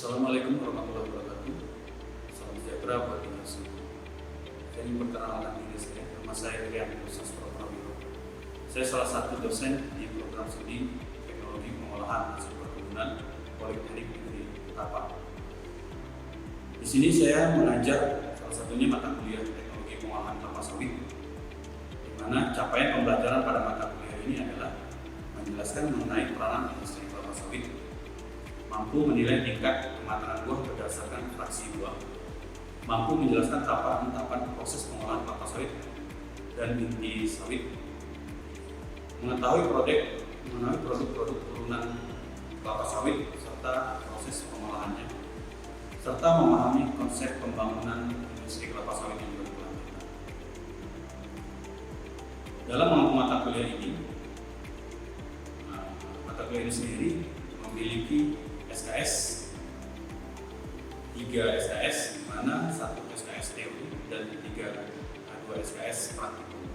Assalamualaikum warahmatullahi wabarakatuh. Salam sejahtera buat kita semua. Jadi perkenalan diri saya, nama saya Rian Sastro Prawiro. Saya salah satu dosen di program studi Teknologi Pengolahan Hasil Perkebunan Politeknik Negeri Tapak. Di sini saya mengajar salah satunya mata kuliah Teknologi Pengolahan Kelapa Sawit, di mana capaian pembelajaran pada mata kuliah ini adalah menjelaskan mengenai peranan industri kelapa sawit, mampu menilai tingkat kematangan buah berdasarkan fraksi buah, mampu menjelaskan tahapan-tahapan proses pengolahan kelapa sawit dan inti sawit, mengetahui produk-produk turunan kelapa sawit serta proses pengolahannya, serta memahami konsep pembangunan industri kelapa sawit yang berkelanjutan. Dalam mata kuliah ini, mata kuliah ini sendiri memiliki SKS 3 SKS, di mana 1 SKS teori dan 2 SKS praktikum.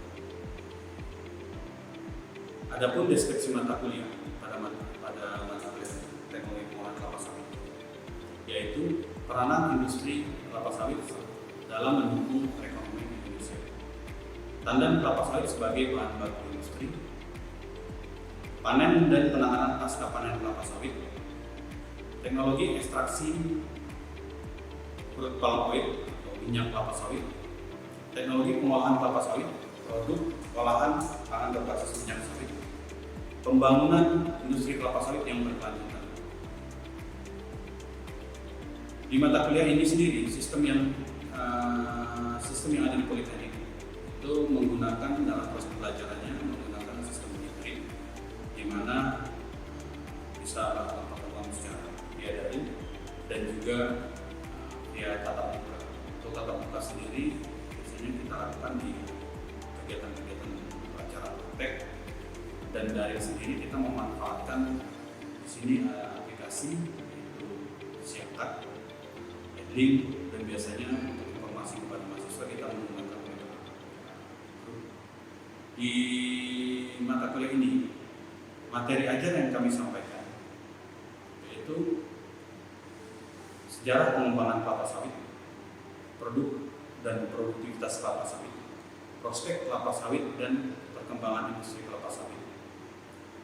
Adapun deskripsi mata kuliah pada mata kuliah Teknologi Pengolahan Kelapa Sawit, yaitu peranan industri kelapa sawit dalam mendukung perekonomian Indonesia, tandan kelapa sawit sebagai bahan baku industri, panen dan penanganan pasca panen kelapa sawit, teknologi ekstraksi crude palm oil atau minyak kelapa sawit, teknologi pengolahan kelapa sawit, produk olahan pangan berbasis minyak sawit, pembangunan industri kelapa sawit yang berkelanjutan. Di mata kuliah ini sendiri, sistem yang ada di Politeknik itu menggunakan dalam proses pembelajarannya menggunakan sistem hibrid, di mana bisa melakukan pertemuan secara via daring dan juga via tatap muka. Untuk tatap muka sendiri biasanya kita lakukan di kegiatan-kegiatan acara praktek, dan daring sendiri kita memanfaatkan di sini aplikasi yaitu Siapkat, Edlink, dan biasanya untuk informasi kepada mahasiswa kita menggunakan metode. Di mata kuliah ini materi ajar yang kami sampaikan yaitu sejarah pengembangan kelapa sawit, produk dan produktivitas kelapa sawit, prospek kelapa sawit dan perkembangan industri kelapa sawit,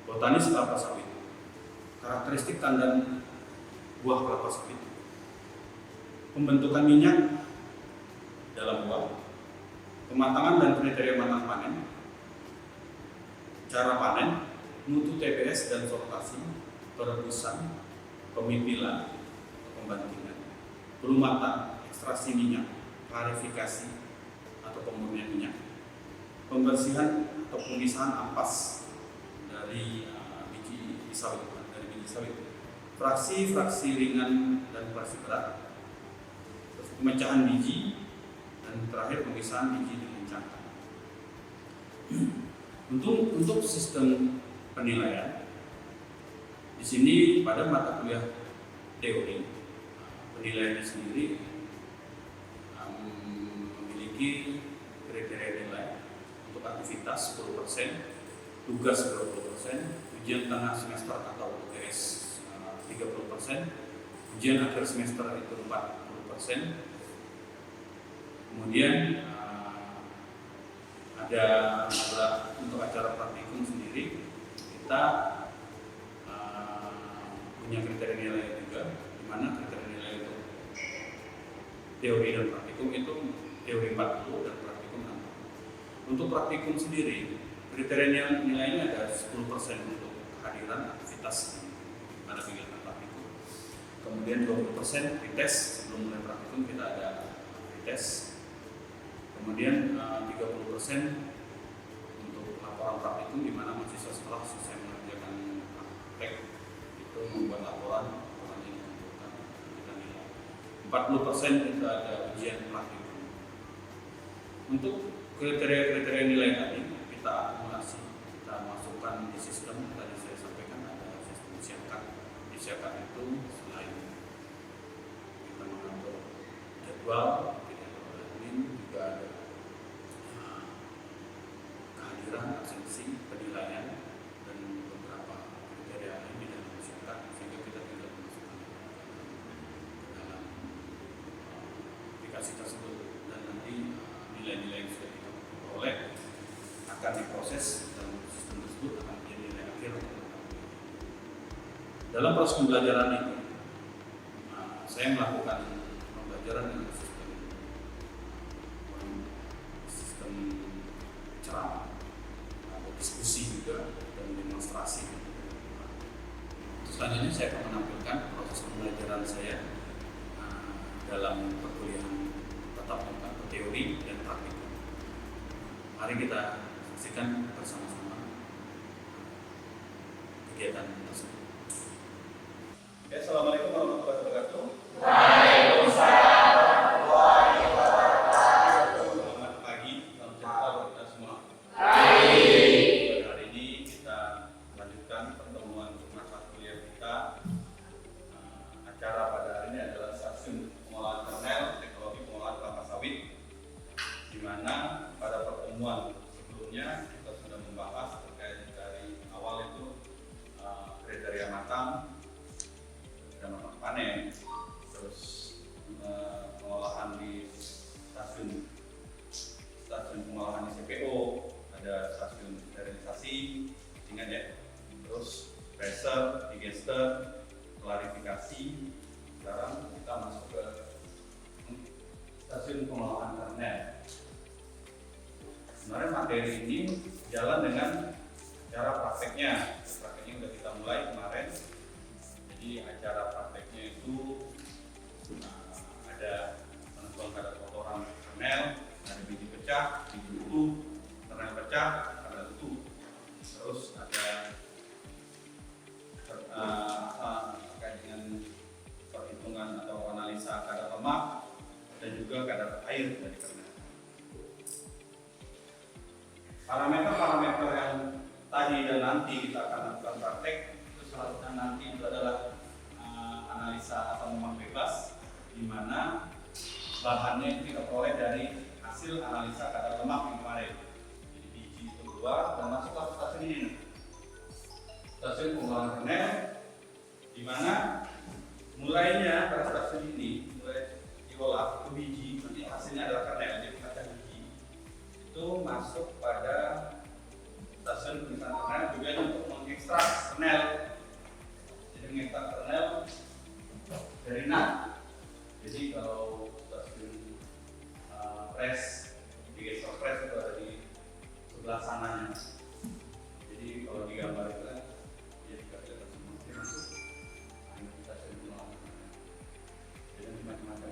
botanis kelapa sawit, karakteristik tandan buah kelapa sawit, pembentukan minyak dalam buah, kematangan dan kriteria matang panen, cara panen, mutu TBS dan sortasi, perebusan, pemipilan, pembantingan, pelumatan, ekstraksi minyak, klarifikasi atau pemurnian minyak, pembersihan atau pemisahan ampas dari biji sawit, fraksi ringan dan fraksi berat, pemecahan biji, dan terakhir pemisahan biji dengan cangkang. Untuk sistem penilaian, di sini pada mata kuliah teori, penilaiannya sendiri memiliki kriteria nilai untuk aktivitas 10%, tugas 20%, ujian tengah semester atau UTS 30%, ujian akhir semester itu 40%. Kemudian ada untuk acara praktikum sendiri kita punya kriteria nilai juga, di mana kriteria nilai itu teori dan praktikum itu teori 40 dan praktikum 60. Untuk praktikum sendiri kriteria nilainya ada 10% untuk kehadiran aktivitas pada kegiatan praktikum. Kemudian 20% dites, sebelum mulai praktikum kita ada dites. Kemudian 30% untuk laporan praktikum, di mana mahasiswa setelah selesai mengerjakan praktek itu membuat laporan yang dikumpulkan kita nilai. 40% itu ada ujian praktikum. Untuk kriteria nilai tadi kita akumulasi, kita masukkan di sistem. Tadi saya sampaikan ada sistem Siapkat. Di Siapkat itu selain kita mengatur jadwal, juga ada kehadiran, absensi, penilaian, dan beberapa kriteria lain di dalam Siapkat, sehingga kita tidak memasukkan aplikasi tersebut, dan nanti nilai-nilai yang sudah kita peroleh akan diproses dalam sistem tersebut akan menjadi nilai akhir. Dalam proses pembelajaran itu, saya melakukan pembelajaran dengan sistem ceramah, diskusi juga, dan demonstrasi. Selanjutnya saya akan menampilkan proses pembelajaran saya dalam perkuliahan tatap muka, teori dan praktikum. Mari kita saksikan bersama-sama kegiatan tersebut. Oke, assalamualaikum warahmatullahi wabarakatuh. Waalaikumsalam warahmatullahi wabarakatuh. Selamat pagi, salam sejahtera buat kita semua. Pagi. Pada hari ini kita melanjutkan pertemuan untuk mata kuliah kita. Acara pada hari ini adalah stasiun pengolahan kernel teknologi pengolahan kelapa sawit, di mana pada pertemuan sebelumnya kita sudah membahas terkait dari awal itu kriteria matang dan panen, terus pengolahan di stasiun pengolahan di CPO, ada stasiun sterilisasi, ingat ya, terus pressure, digester, klarifikasi. Sekarang kita masuk ke stasiun pengolahan kernel. Sebenarnya materi ini jalan dengan cara prakteknya. Prakteknya sudah kita mulai kemarin. Jadi acara prakteknya itu ada penentuan kadar kotoran kernel, ada biji pecah, biji utuh, kernel pecah, kernel utuh. Terus ada terkait dengan perhitungan atau analisa kadar lemak dan juga kadar air dari kernel. Parameter-parameter yang tadi dan nanti kita akan lakukan praktek itu selanjutnya nanti itu adalah analisa asam lemak bebas, di mana bahannya itu kita peroleh dari hasil analisa kadar lemak yang kemarin. Jadi biji itu keluar dan masuk ke stasiun ini, stasiun pengolahan kernel, di mana mulainya pada stasiun ini mulai diolah ke biji, nanti hasilnya adalah kernel, jadi kacang biji itu masuk pada stasiun pengolahan kernel juga untuk mengekstrak kernel. Jadi mengekstrak kernel dari nut. Jadi kalau stasiun press, digester press itu ada di sebelah sananya. Jadi kalau digambar itu kan ya juga ada semua masuk stasiun pengolahan kernel. Jadi macam-macam.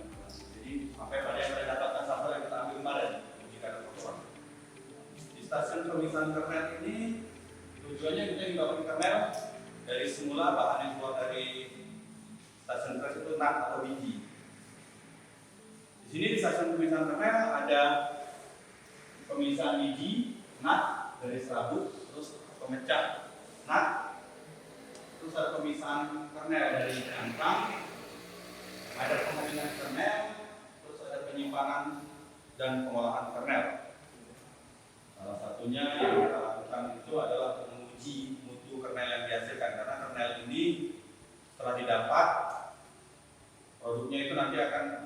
Jadi sampai pada yang saya dapatkan sampel yang kita ambil kemarin, jika ada kotoran. Di stasiun pemisahan kernel ini tujuannya kita mendapatkan kernel dari semula bahan yang keluar dari stasiun press itu nut atau biji. Di sini di stasiun pemisahan kernel ada pemisahan biji, nut dari serabut, terus pemecah nut, terus ada pemisahan kernel dari cangkang, ada pengeringan kernel, terus ada penyimpanan dan pengolahan kernel. Salah satunya yang kita lakukan itu adalah menguji mutu kernel yang dihasilkan, karena kernel ini setelah didapat produknya itu nanti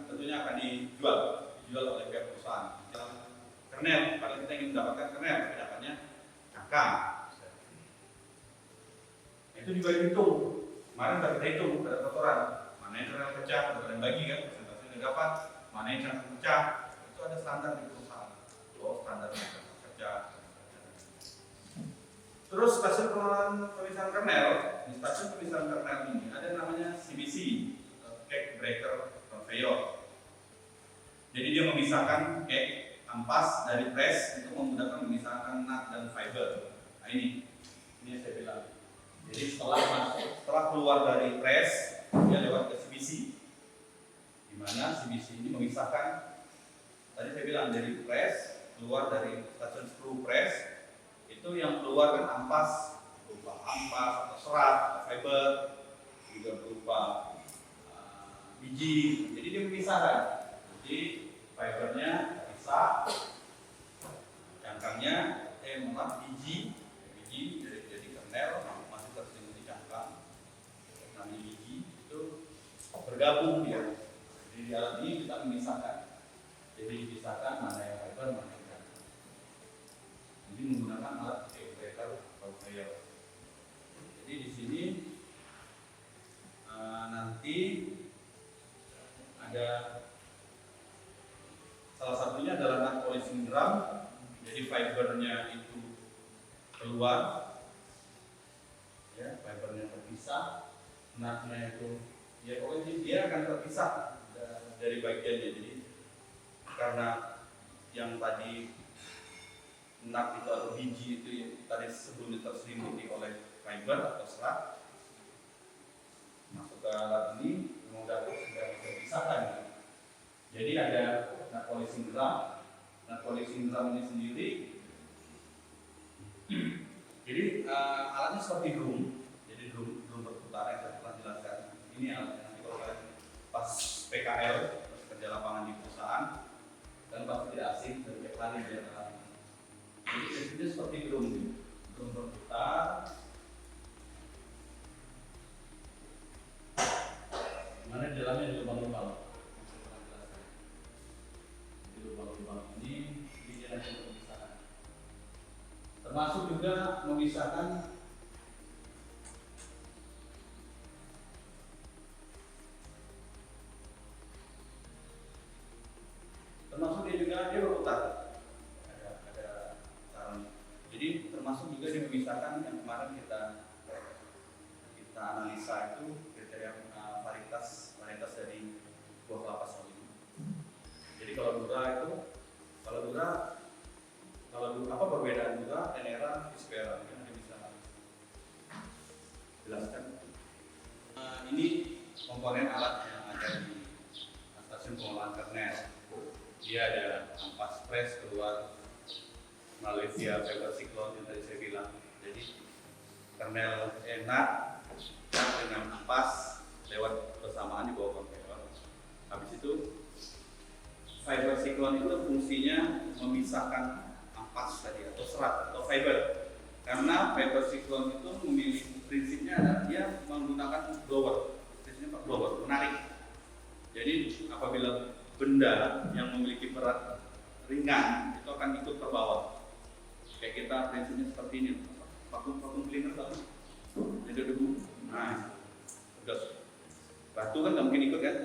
tentunya akan dijual oleh pihak perusahaan. Kernel, kalau kita ingin mendapatkan kernel, tapi dapatnya cangkang. Itu juga dihitung. Kemarin sudah kita hitung pada kotoran, mana yang kernel pecah, kita bagi kan, presentasi yang dapat, mana yang cangkang pecah, itu ada standar di perusahaan. Standarnya pecah. Terus stasiun pemisahan kernel, di stasiun pemisahan kernel ini ada namanya CBC, cake breaker conveyor. Jadi dia memisahkan cake ampas dari press untuk memudahkan memisahkan nut dan fiber. Nah ini yang saya bilang. Jadi setelah keluar dari press, dia lewat ke CBC, di mana CBC ini memisahkan. Tadi saya bilang dari press, keluar dari stasiun screw press, itu yang keluar kan ampas, berupa ampas atau serat atau fiber, juga berupa biji. Jadi dia memisahkan. Jadi fibernya bisa, cangkangnya biji jadi kernel masih tersembunyi di cangkang, namanya biji itu bergabung dia. Jadi di dalam ini kita memisahkan. Jadi dipisahkan mana yang fiber, mana yang tidak. Jadi menggunakan alat breaker atau player. Jadi di sini nanti ada salah satunya adalah nut polishing drum. Jadi fibernya itu keluar, ya, fibernya terpisah, nutnya itu, ya pokoknya dia akan terpisah dari bagiannya. Jadi karena yang tadi nut itu atau biji itu yang tadi sebelumnya terselimuti oleh fiber atau serat, masuk ke alat ini sudah terpisahkan. Jadi ada nut polishing drum. Nut polishing drum ini sendiri, jadi alatnya seperti drum. Jadi drum berputar yang saya telah jelaskan. Ini alatnya nanti kalau kalian pas PKL, pas kerja lapangan di perusahaan, dan pasti tidak asing dari PKL di alat. Jadi prinsipnya seperti drum berputar. Mana di dalamnya ada lubang-lubang. Di lubang-lubang ini jalan pemisahan. Termasuk juga memisahkan dia berputar. Ada caranya. Jadi termasuk juga dia memisahkan yang kemarin kita analisa itu kriteria varietas dari buah kelapa sawit. Jadi kalau dura apa perbedaan dura, tenera, ispera? Mungkin Anda bisa jelaskan. Ini komponen alat yang ada di stasiun pengolahan kernel. Dia ada ampas press keluar melalui via fiber siklon yang tadi saya bilang. Jadi kernel enak dengan ampas lewat bersamaan di bawah konveyor. Habis itu fiber siklon itu fungsinya memisahkan ampas tadi atau serat atau fiber. Karena fiber siklon itu memiliki prinsipnya adalah dia menggunakan blower. Prinsipnya blower, menarik. Jadi apabila benda yang memiliki berat ringan itu akan ikut ke bawah. Kayak kita prinsipnya seperti ini. Vakum cleaner tahu? Ada debu. Nah, udah. Batu kan nggak mungkin ikut kan?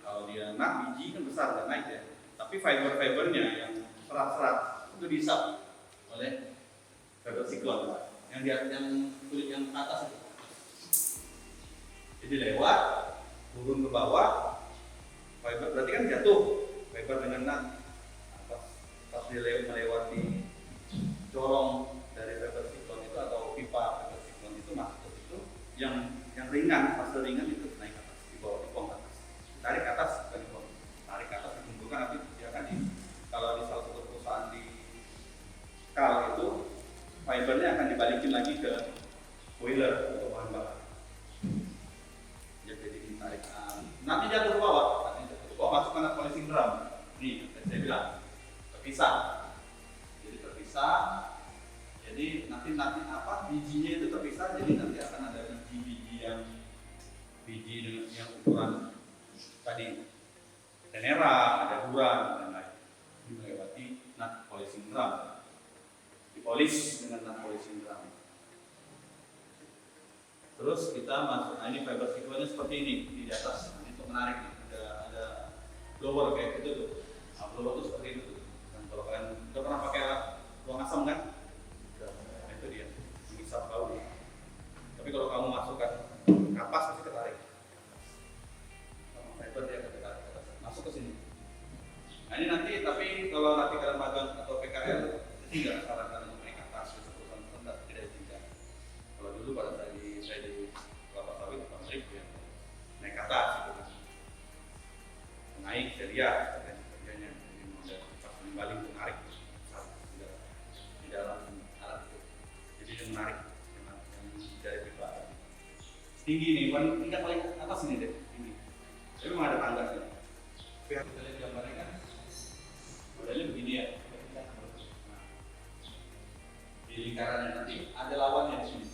Kalau dia biji kan besar dan naik ya. Tapi fiber-fibernya yang serat-serat itu dihisap oleh fiber siklon yang kulit yang atas itu. Jadi lewat turun ke bawah, fiber berarti kan jatuh fiber dengan nut. Pas dia melewati corong dari fiber siklon itu atau pipa fiber siklon itu masuk ke situ, yang ringan, fase ringan itu naik ke atas, di bawah dipong ke atas. Tarik ke atas, bukan dipong. Tarik ke atas dikumpulkan, nanti dia akan kalau di salah satu perusahaan di KAL itu fibernya akan dibalikin lagi ke boiler untuk bahan bakar. Jadi ditarik. Nanti jatuh ke bawah, masukkan ke polishing drum. Nih, saya bilang terpisah. Jadi terpisah. Jadi nanti bijinya itu terpisah. Jadi nanti akan ada biji dengan yang ukuran tadi tenera, ada duran dan lain. Ini melewati nut polishing drum. Dipolis dengan nut polishing drum. Terus kita masuk. Nah ini fiber siklonnya seperti ini di atas. Ini untuk menarik. Ada blower kayak gitu tuh. Nah, blower tuh seperti itu tuh. Dan kalau kalian udah pernah pakai ruang asam kan? Nah, itu dia. Mengisap bau. Tapi kalau kamu masukkan kapas pasti ketarik. Sama fiber dia ketarik ke atas. Masuk ke sini. Nah ini nanti, tapi kalau nanti kalian magang atau PKL, tidak sarankan untuk naik atas ke perusahaan tertentu, tidak diizinkan. Kalau dulu pada saya di kelapa sawit pabrik ya naik atas gitu kan. Naik saya lihat kerjanya, jadi ada pas menimbali menarik di dalam alat itu. Jadi dia menarik yang dari pipa. Tinggi nih, tingkat paling atas ini deh, tinggi. Tapi memang ada tangga sih. Kita lihat gambarnya kan, modelnya begini ya. Nah, di lingkarannya nanti ada lawannya di sini.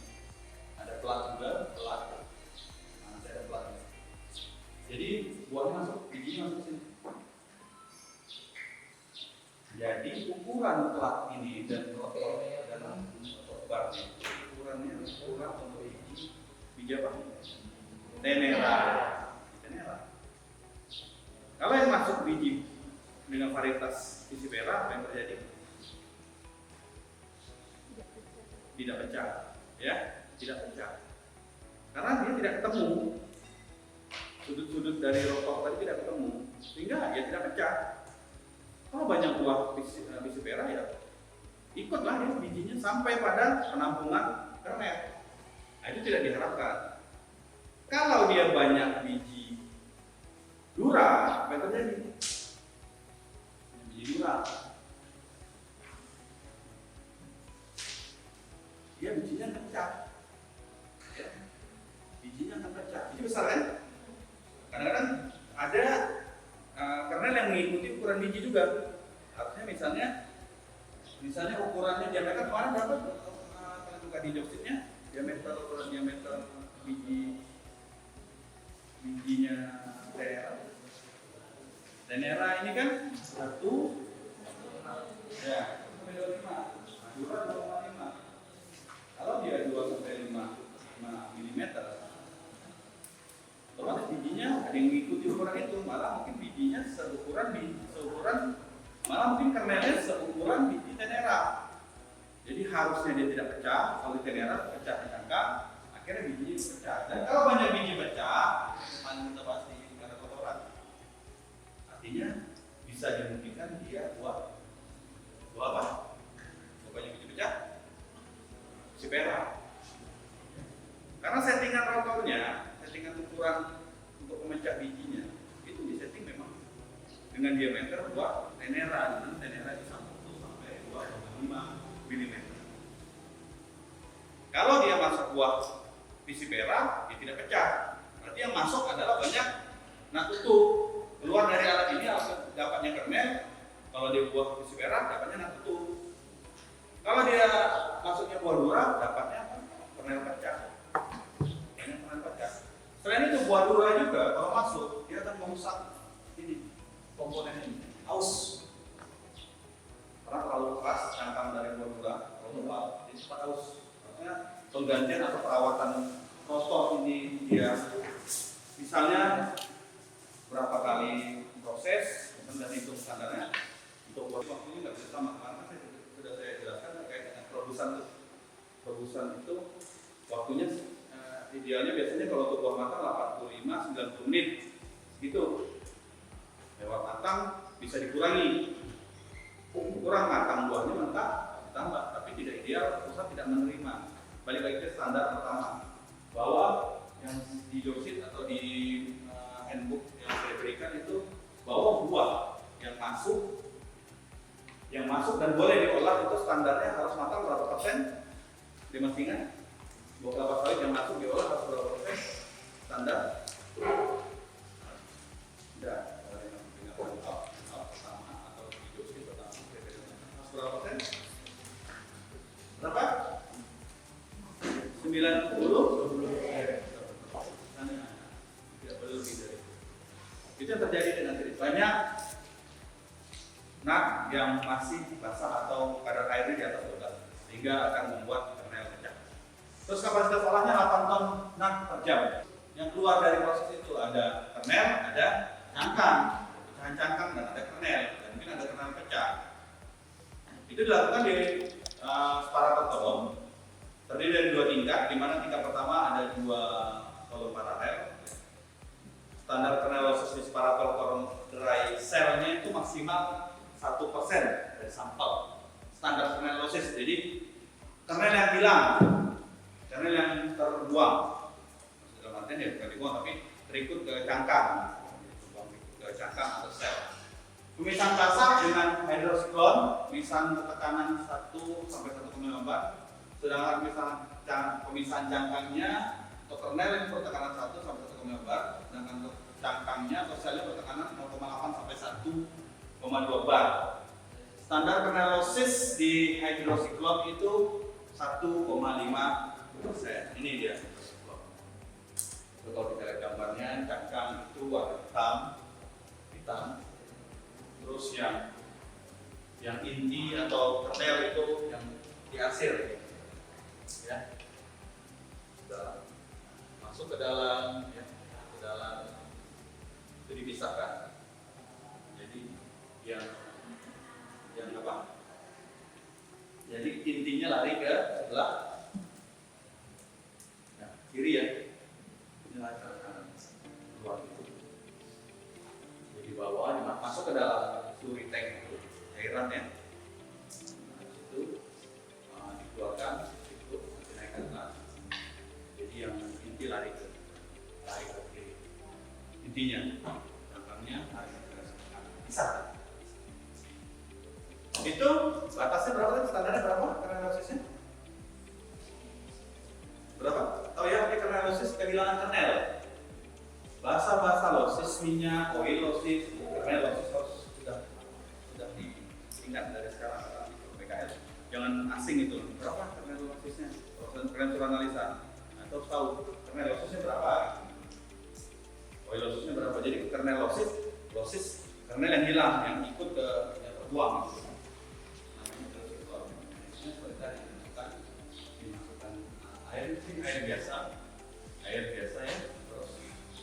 Ada pelat juga, pelat. Nah, nanti ada pelatnya. Jadi buahnya masuk, bijinya masuk sini. Jadi ukuran plat ini dan barnya ukurannya ukuran untuk biji apa? Tenera. Kalau yang masuk biji dengan varietas Pisipera, apa yang terjadi? Tidak pecah, ya, tidak pecah. Karena dia tidak ketemu sudut-sudut dari rokok tadi tidak ketemu, sehingga dia tidak pecah. Kalau banyak buah Pisipera ya ikutlah ya bijinya sampai pada penampungan kernel. Nah, itu tidak diharapkan. Kalau dia banyak biji dura, apa yang terjadi? Biji dura, dia bijinya pecah. Ya. Bijinya akan pecah. Biji besar kan? Kadang-kadang ada kernel yang mengikuti ukuran biji juga. Artinya misalnya ukurannya diameter kemarin berapa? Kalau buka di dioksitnya ukuran diameter bijinya Tenera ini kan 1 ya 2,5 dura 2,5. Kalau dia 2 sampai 5 mm, otomatis bijinya ada yang mengikuti ukuran itu, malah mungkin bijinya seukuran malah mungkin kernelnya seukuran biji Tenera. Jadi harusnya dia tidak pecah. Kalau Tenera pecah di cangkang, akhirnya bijinya pecah. Dan kalau banyak biji pecah, kita pasti karena kotoran. Artinya bisa dimungkinkan dia buah apa? Banyak biji pecah, Pisipera. Karena settingan rotornya, settingan ukuran untuk pemecah bijinya itu disetting memang dengan diameter buah Tenera, dan Tenera di 1 sampai 2,5 mm. Kalau dia masuk buah Pisipera, dia tidak pecah. Berarti yang masuk adalah banyak nut utuh. Keluar dari alat ini dapatnya kernel. Kalau dia buah Pisipera, dapatnya nut utuh. Kalau dia masuknya buah dura, dapatnya kernel pecah. Selain itu buah dura juga kalau masuk dia akan merusak ini komponen ini aus. Karena terlalu keras cangkang dari buah dura, terlalu tebal, jadi cepat aus. Artinya penggantian atau perawatan rotor ini dia misalnya berapa kali proses, dan hitung standarnya. Untuk buah waktunya nggak bisa sama, karena sudah saya jelaskan terkait dengan produsen itu waktunya idealnya biasanya kalau untuk buah matang 85-90 menit gitu. Lewat matang bisa dikurangi, kurang matang buahnya mentah ditambah, tapi tidak ideal, perusahaan tidak menerima. Balik lagi ke standar pertama bahwa yang di dioxit atau di handbook yang saya berikan itu bahwa buah yang masuk dan boleh diolah itu standarnya harus matang berapa persen? Dia masih ingat? Buah kelapa sawit yang masuk diolah harus berapa persen? Standar? Tidak. Pertama atau dioxit pertama harus berapa persen? Berapa? 90? Tidak perlu lebih dari itu. Itu yang terjadi dengan banyak nut yang masih basah atau kadar airnya di atas 12, sehingga akan membuat kernel pecah. Terus kapasitas olahnya 8 ton nut per jam. Yang keluar dari proses itu ada kernel, ada cangkang, pecahan cangkang, dan ada kernel, dan mungkin ada kernel pecah. Itu dilakukan di separator kolom, terdiri dari 2 tingkat, di mana tingkat pertama ada 2 kolom paralel. Standar kernellosis di separator kolom dry cell-nya itu maksimal 1% dari sampel standar kernellosis. Jadi kernel yang hilang, kernel yang terbuang, dalam artian ya bukan dibuang tapi terikut ke cangkang, atau sel. Pemisahan kasar dengan hydrosiklon, pemisahan ketekanan 1 sampai 1,4, sedangkan pemisahan cangkangnya untuk kernel yang bertekanan 1 sampai 1,4, sedangkan untuk cangkangnya atau selnya bertekanan 0,8 sampai 1,2 bar. Standar kernellosis di hydrosiklon itu 1,5%. Ini dia hydrosiklon. Kalau kita lihat gambarnya, cangkang itu warna hitam. Terus yang inti atau kernel itu yang diarsir, ya, sudah masuk ke dalam, ya, ke dalam, itu dipisahkan. Jadi yang apa? Jadi intinya lari ke sebelah kiri, ya. Ini lari ke kanan, keluar itu. Jadi bawah masuk ke dalam suri tank itu, cairan, ya. Nah, itu dikeluarkan, itu dinaikkan ke atas. Jadi yang inti lari ke kiri. Intinya, belakangnya lari ke kanan. Bisa. Itu batasnya berapa tadi? Standarnya berapa kernelosisnya? Berapa? Tahu ya, pakai kernellosis kehilangan kernel. Bahasa losis, minyak, oilosis, kernellosis sudah diingat dari sekarang di PKL. Jangan asing itu. Berapa kernellosisnya? Kalian suruh analisa. Atau tahu kernellosisnya berapa? Oilosisnya berapa? Jadi kernellosis, kernel yang hilang, yang ikut ke yang terbuang. Dimasukkan air biasa ya, terus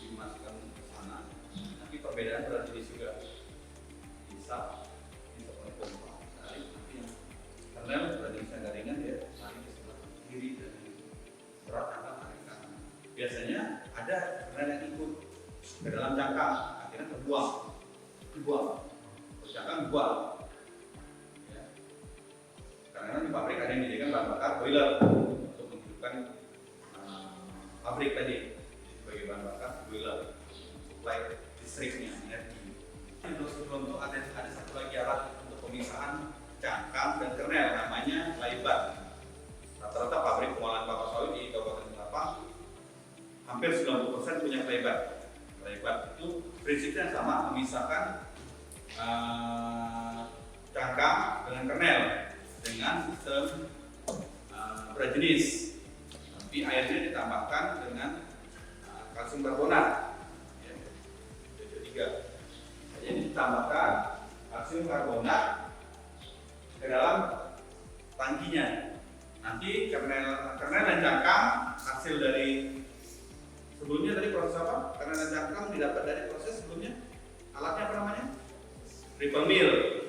dimasukkan ke sana. Nanti perbedaan berjenis juga bisa pompa. Nanti yang kernel berjenisnya garingan dia lari ke sebelah kiri dan berat akan lari ke kanan. Biasanya ada kernel yang ikut ke dalam cangkang, akhirnya terbuang, cangkang dibuang. Karena di pabrik ada yang dijadikan bahan bakar boiler untuk menghidupkan pabrik tadi sebagai bahan bakar boiler, supply listriknya, energi. Sebelum itu ada satu lagi alat untuk pemisahan cangkang dan kernel, namanya laybat. Rata-rata pabrik pengolahan kelapa sawit di Kabupaten Kelapa hampir 90% punya laybat. Laybat itu prinsipnya sama, memisahkan cangkang dengan kernel dengan sistem berjenis, tapi airnya ditambahkan dengan kalsium karbonat, ya, CO3. Jadi ditambahkan kalsium karbonat ke dalam tangkinya. Nanti kernel dan cangkang hasil dari sebelumnya tadi proses apa? Kernel dan cangkang didapat dari proses sebelumnya, alatnya apa namanya? Ripple mill.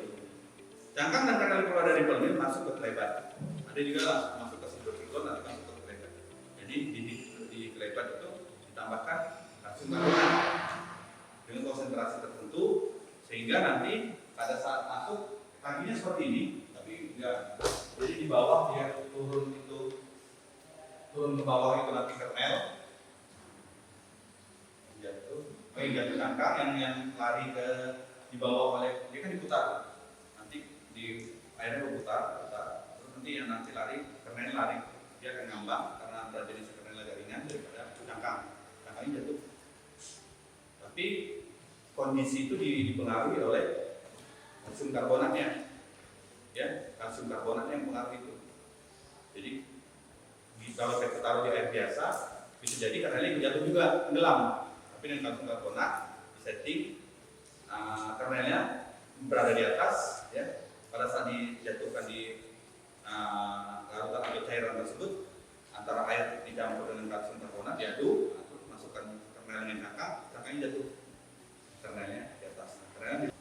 Cangkang dan kernel keluar dari ripple mill masuk ke laybat. Ada juga langsung masuk ke siklon, nanti masuk ke laybat. Jadi di laybat itu ditambahkan kalsium karbonat dengan konsentrasi tertentu sehingga nanti pada saat masuk tangkinya seperti ini, tapi enggak. Jadi di bawah dia turun ke bawah itu nanti kernel jatuh. Jatuh cangkang yang lari ke di bawah oleh dia kan diputar. Di airnya berputar, terus nanti yang nanti lari, kernel lari, dia akan ngambang karena antara jenis kernel agak ringan daripada cangkangnya jatuh. Tapi kondisi itu dipengaruhi oleh kalsium karbonatnya, ya, kalsium karbonatnya yang pengaruh itu. Jadi kalau kita taruh di air biasa, bisa jadi kernelnya jatuh juga, tenggelam. Tapi dengan kalsium karbonat disetting, kernelnya berada di atas, ya. Pada saat dijatuhkan di larutan atau cairan tersebut, antara air dicampur dengan kalsium karbonat diaduk, terus masukkan kernel dengan cangkangnya jatuh, kernelnya di atas. Kernelnya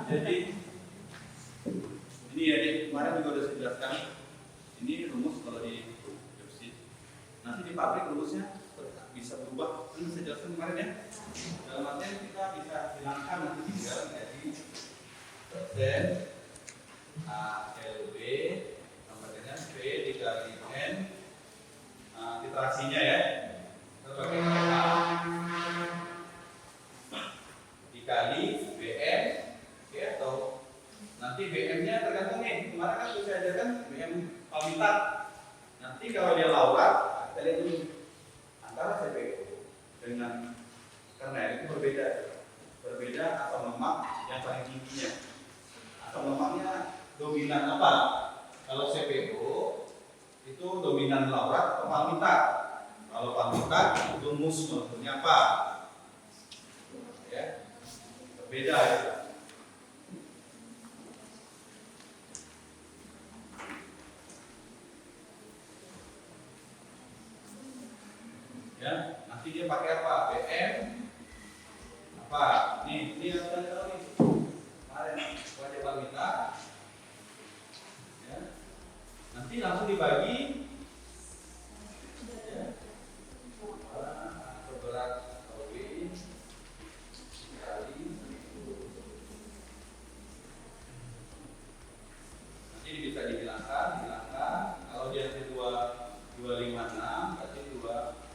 jadi ini ya, kemarin juga sudah saya jelaskan. Ini rumus kalau di biopsi. Nanti di pabrik rumusnya bisa berubah. Ini saya jelaskan kemarin ya. Dalam artian kita bisa hilangkan nanti tinggal jadi persen ALB sama dengan V dikali N titrasinya ya. Sebagai dikali BN, atau Nanti BM-nya tergantung nih. Kemarin kan saya ajarkan BM Palmitat. Nanti kalau dia laurat, kita lihat dulu antara CPO dengan kernel itu berbeda. Berbeda asam lemak yang paling tingginya. Asam lemaknya dominan apa? Kalau CPO itu dominan laurat atau palmitat. Kalau palmitat itu mus maksudnya apa? Ya, berbeda ya. Ya, nanti dia pakai apa? BM apa? Ini yang saya tahu nih. Kemarin wajah palmitat. Ya. Nanti langsung dibagi. Ya. Berat kali. Nanti bisa dihilangkan. Kalau dia 256 berarti 2%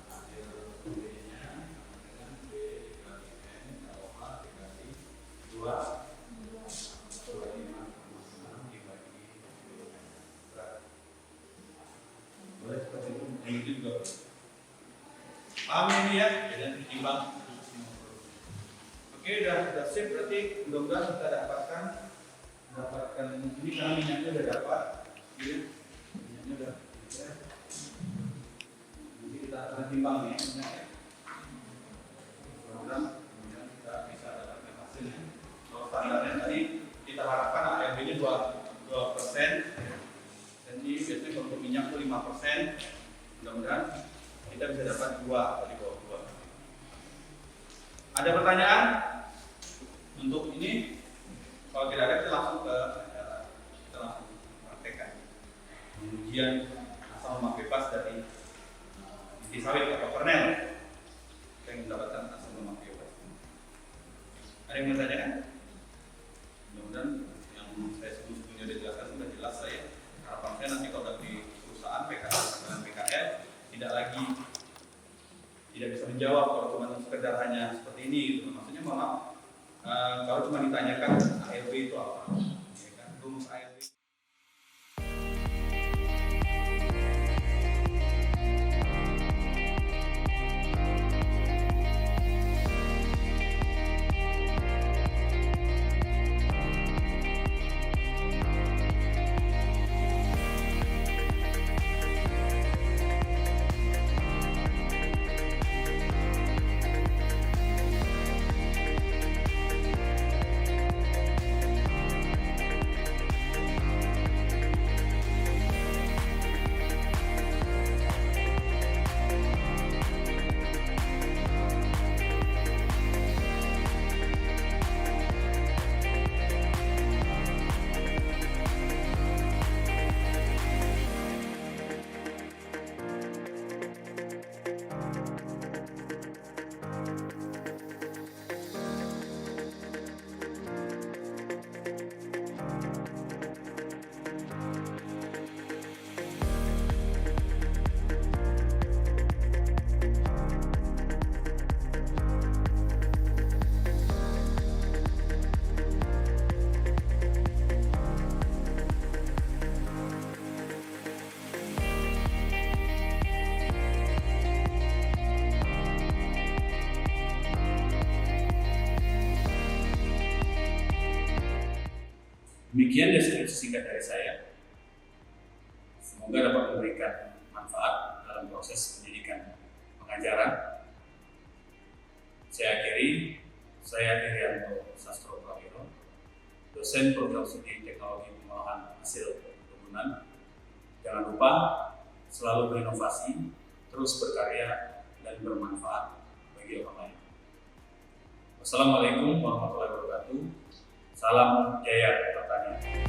hasil B-nya dengan B dikali N kalau A dikali 25,6 dibagi berat. Boleh seperti itu. Yang itu juga paham ini ya? Jadi ditimbang. Oke, udah sip berarti mudah-mudahan kita dapatkan ini karena minyaknya udah dapat. Iya, minyaknya udah. Ya. Nanti kita akan timbang nih minyaknya. Mudah-mudahan kita bisa dapatkan hasilnya. Kalau standarnya tadi kita harapkan ARB-nya 2%. Jadi biasanya kalau untuk minyak itu 5%. Mudah-mudahan kita bisa dapat 2 atau di bawah 2. Ada pertanyaan untuk ini? Kalau tidak ada, kita langsung ke acara. Kita langsung praktekkan pengujian asam lemak bebas dari inti sawit atau kernel yang mendapatkan asam lemak bebas. Ada yang mau tanyakan? Mudah-mudahan yang saya sebelumnya dijelaskan sudah jelas saya. Harapan saya nanti kalau di perusahaan PKL dengan PKL tidak bisa menjawab kalau cuma sekedar hanya seperti ini gitu. Maksudnya maaf, kalau cuma ditanyakan ARB itu apa, ya kan, rumus ARB. Demikian deskripsi singkat dari saya. Semoga dapat memberikan manfaat dalam proses pendidikan pengajaran. Saya akhiri, saya Irianto Sastro Prawiro, dosen program studi teknologi pengolahan hasil perkebunan. Jangan lupa selalu berinovasi, terus berkarya, dan bermanfaat bagi orang lain. Wassalamualaikum warahmatullahi wabarakatuh. Salam jaya pertanian.